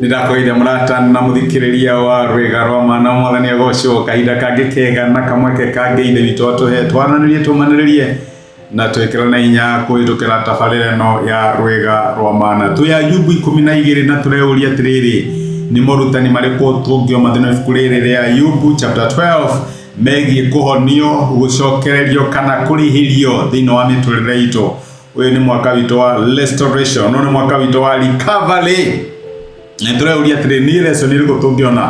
Nirakoire murata na muthikiriria wa rwega rwa mana mwathani agocwo kahinda kangi kega na kamweke kangi ithe witũ atuhe twananirie tumaniririe na twikirana inya kuhitukira tabarĩra ĩno ya rwega rwa mana. Twi Ayubu 12 na tureuria atiriri ni morutani marĩkũ tũngioma thĩinĩ wa ibuku rĩrĩ rĩa Ayubu chapter 12 megiĩ kũhonio, gũcokererio kana kũrĩhĩrio thĩinĩ wa mĩtũrĩre itũ. Ũyũ nĩ mwaka witũ wa restoration, ũyũ nĩ mwaka witũ wa recovery. Na tureuria atiriri ni lesson ĩrĩkũ tũngiona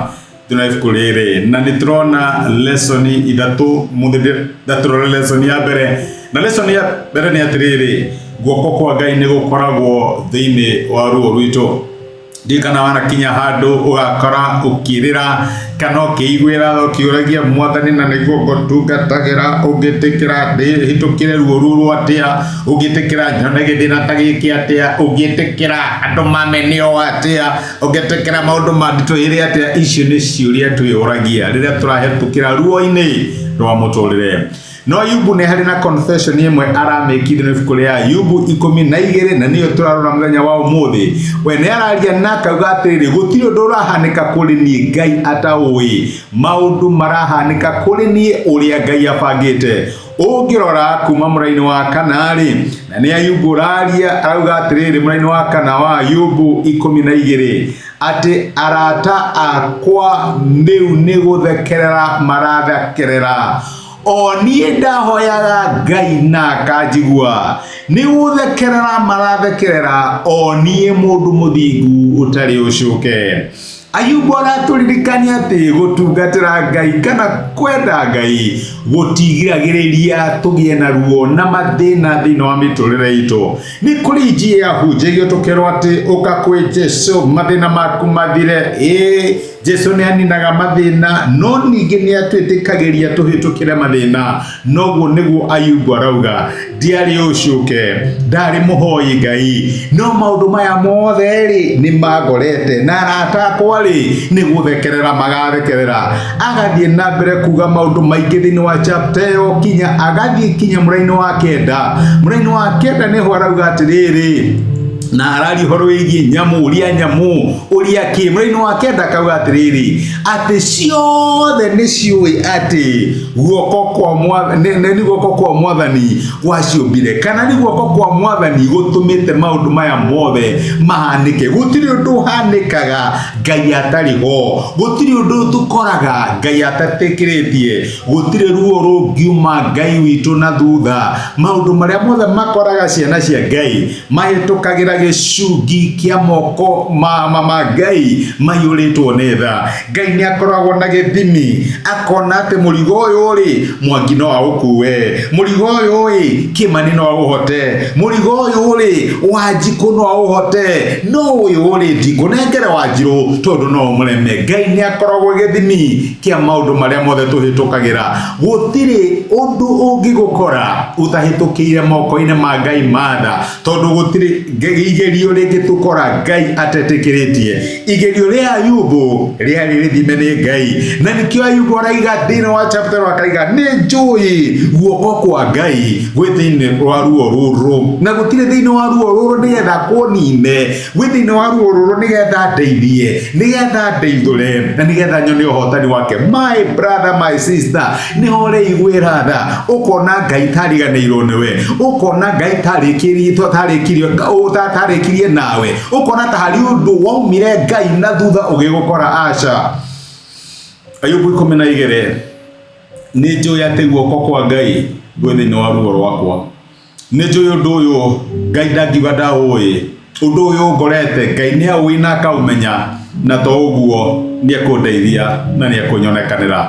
thĩinĩ wa ibuku rĩrĩ, na nĩ turona lesson ithatũ mũthĩ turore lesson ya mbere. Na lesson ya mbere nĩ atiriri, guoko kwa Ngai nĩ gũkoragwo thĩinĩ wa ruo rwitũ. Ndikana wanakinya handũ ugakora ukirĩra kana ũkĩiguĩra ũkĩũragia mwathani na nĩguo ngũtungatagĩra, ũngĩtĩkĩra ndĩhĩtũkĩre ruo rũrũ atĩa, ũngĩtĩkĩra nyone gĩthĩna ta gĩkĩ atĩa, ũngĩtĩkĩra andũ mamenio atĩa, ũngĩtĩkĩra maũndũ manditũhĩre atĩa. Icio nĩ ciũria twĩũragia rĩrĩa tũrahĩtũkĩra ruo-inĩ rwa mũtũrĩre. No Ayubu nĩ harĩ na confession ĩmwe aramĩkire nĩ ibuku rĩa Ayubu 12 na niyo turarora mũthenya wa ũmũthĩ. We nĩ araria na akauga atĩrĩrĩ, gũtirĩ ũndũ ũrahanĩka kũrĩ niĩ Ngai ataũĩ. Maũndũ marahanĩka kũrĩ niĩ ũrĩa Ngai abangĩte. Ũngĩrora kuma mũraini wa kana-rĩ, na nĩ Ayubu ũraria arauga atĩrĩrĩ mũraini wa kana wa Ayubu 12 atĩ arata akwa rĩu nĩ gũthekerera marathekerera. O niĩ ndahoyaga Ngai na akanjigua, nĩ gũthekerera marathekerera, o niĩ mũndũ mũthingu ũtarĩ ũcuke. Ayubu aratũririkania atĩ gũtungatĩra Ngai kana kwenda Ngai gũtigiragĩrĩria tũgĩe na ruo na mathĩna thĩinĩ wa mĩtũrĩre itũ. Nĩ kũrĩ njia hunjagio tũkerwo atĩ ũka kwĩ Jesũ mathĩna maku mathire. Jesũ nĩ aninaga mathĩna, no ningĩ nĩ atwĩtĩkagĩria tũhĩtũkĩre mathĩna. Noguo nĩguo Ayubu arauga, ndiarĩ ũcuke, ndarĩ mũhoi Ngai, no maũndũ maya mothe-rĩ nĩ mangorete, na arata akwa-rĩ nĩ gũthekerera magathekerera. Agathiĩ na mbere kuga maũndũ maingĩ thĩinĩ wa chapter ĩyo kinya agathiĩ kinya mũraini wa 9. Mũraini wa 9 nĩho arauga atĩrĩrĩ, na arari horo wĩgiĩ nyamu, ũrĩa nyamu ũrĩa kĩ. Mũraini wa 9 akauga atĩrĩrĩ, atĩ ciothe nĩ ciũĩ atĩ guoko kwa mwathani waciũmbire, kana nĩ guoko kwa mwathani gũtũmĩte maũndũ maya mothe mahanĩke. Gũtirĩ ũndũ ũhanĩkaga Ngai atarĩ ho, gũtirĩ ũndũ tũkoraga Ngai atatĩkĩrĩtie, gũtirĩ ruo rũngiuma Ngai witũ na thutha. Maũndũ marĩa mothe makoraga ciana cia Ngai mahĩtũkagĩra gĩcungi kĩa moko ma Ngai maiyũrĩtwo nĩ tha. Ngai nĩ akoragwo na gĩthimi, akona atĩ mũrigo ũyũ-rĩ Mwangi no aũkue, mũrigo ũyũ-rĩ Kĩmani no aũhote, mũrigo ũyũ-rĩ Wanjikũ no aũhote, no ũyũ-rĩ ndikũnengere Wanjirũ tondũ no ũmũreme. Ngai nĩ akoragwo gĩthimi kĩa maũndũ marĩa mothe tũhĩtũkagĩra. Gũtirĩ ũndũ ũngĩgũkora ũtahĩtũkĩire moko-inĩ ma Ngai matha, tondũ gũtirĩ igerio rĩngĩ tũkora Ngai atetĩkĩrĩtie. Igerio rĩa Ayubu rĩarĩ rĩthime nĩ Ngai, na nĩkĩo Ayubu araiga thĩinĩ wa chapter akaiga, nĩ njũĩ guoko kwa Ngai gwĩ thĩinĩ wa ruo rũrũ, na gũtirĩ thĩinĩ wa ruo rũrũ nĩgetha kũnine, gwĩ thĩinĩ wa ruo rũrũ nĩgetha ndeithie, nĩgetha ndeithũre, na nĩgetha nyone ũhotani wake. My brother, my sister, nĩho ũreiguĩra tha, ũkona Ngai tariganĩirwo nĩwe, ũkona Ngai tarĩkirie nawe, ũkona ta harĩ ũndũ waumire Ngai na thutha ũgĩgũkora. Aca. Ayubu 12 nĩ njũĩ atĩ guoko kwa Ngai gwĩ thĩinĩ wa ruo rwakwa. Nĩ njũĩ ũndũ ũyũ Ngai ndangiuga ndaũĩ, ũndũ ũyũ ngorete Ngai nĩ aũĩ na akaũmenya, na to ũguo nĩ ekũndeithia na nĩ ekũnyonekanĩra.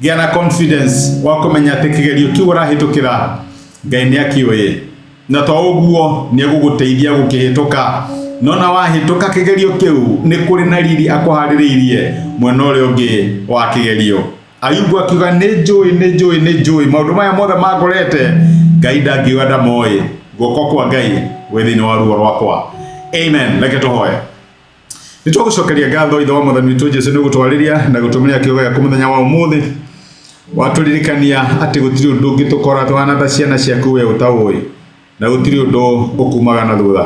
Gĩa na confidence wa kũmenya atĩ kĩgerio kĩu ũrahĩtũkĩra Ngai nĩ akĩũĩ, na to ũguo nĩ egũgũteithia gũkĩhĩtũka. No na wahĩtũka kĩgerio kĩu nĩ kũrĩ na riri akũharĩrĩirie mwena ũrĩa ũngĩ wa kĩgerio. Ayubu akiuga, nĩ njũĩ maũndũ maya mothe mangorete, Ngai ndangiuga ndamoĩ, guoko kwa Ngai gwĩ thĩinĩ wa ruo rwakwa. Amen. Reke tũhoe. Nĩ tũgũcokeria ngatho ithe wa mwathani witũ Jesũ nĩ gũtwarĩria na gũtũmĩra kiugo gĩaku mũthenya wa ũmũthĩ. Watũririkania atĩ gũtirĩ ũndũ ũngĩtũkora tũhana ta ciana ciaku we ũtaũĩ, na gũtirĩ ũndũ ũkumaga na thutha.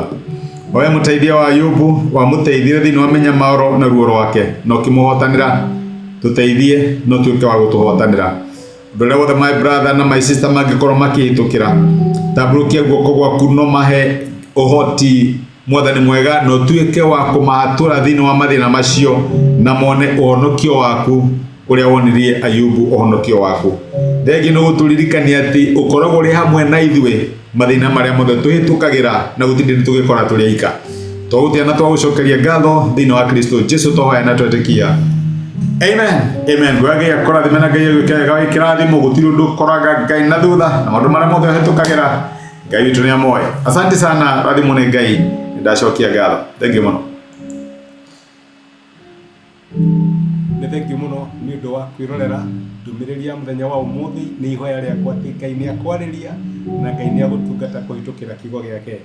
oya muteithia wa Ayubu wa muteithire thini wa menya maoro na ruo rwake no kimuhotanira tuteithie no tuike wa gutuhotanira ndore wothe my brother na my sister mangikorwo makihitukira tabrukia guoko gwaku no mahe uhoti mwathani mwega no tuike wa kumahatura thini wa mathina macio na mone uhonokio waku uria wonirie Ayubu uhonokio waku thegi no guturirikania ati ukoragwo ri hamwe na ithwe mathina maria mothe tuhitukagira na gutindiri tugikora turi aika twagutia na twagucokeria ngatho thini wa Kristo Jesu twahoya na twetikia amen amen gwage yakora thimena ngai gwikega ikirathimo gutiri undu koraga ngai na thutha na maundu maria mothe hitukagira ngai witu ni amoe asante sana rathimo ni ngai ndacokia ngatho thank you muno thank you muno ni undu wa kwirorera ndumiriria muthenya wa umuthi ni ihoya riakwa ati ngai ni akwariria na ngai ni agutungata kuhitukira kiugo giake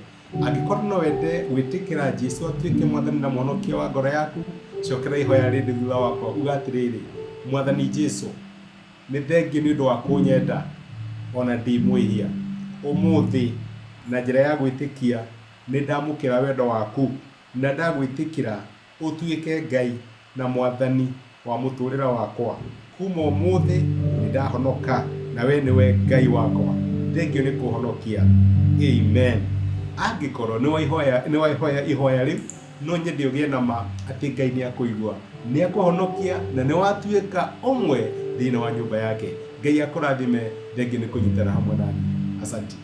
angikorwo no wende gwitikira Jesu atuike mwathani na mwonokia wa ngoro yaku cokera ihoya rindi thutha wakwa uga atiriri mwathani Jesu ni thengi ni undu wa kunyenda ona ndi mwihia umuthi na njira ya gwitikia ni ndamukira wendo waku na ndagwitikira utuike ngai na mwathani wa muturira wakwa kuma umuthi ni ndahonoka na we niwe ngai wakwa thengio ni kuhonokia amen angikorwo ni waihoya ihoya riu no nyende ugie na ma ati ngai ni akuigua ni akuhonokia na ni watuika umwe thini wa nyumba yake ngai akurathime thengio ni kunyitana hamwe nani asante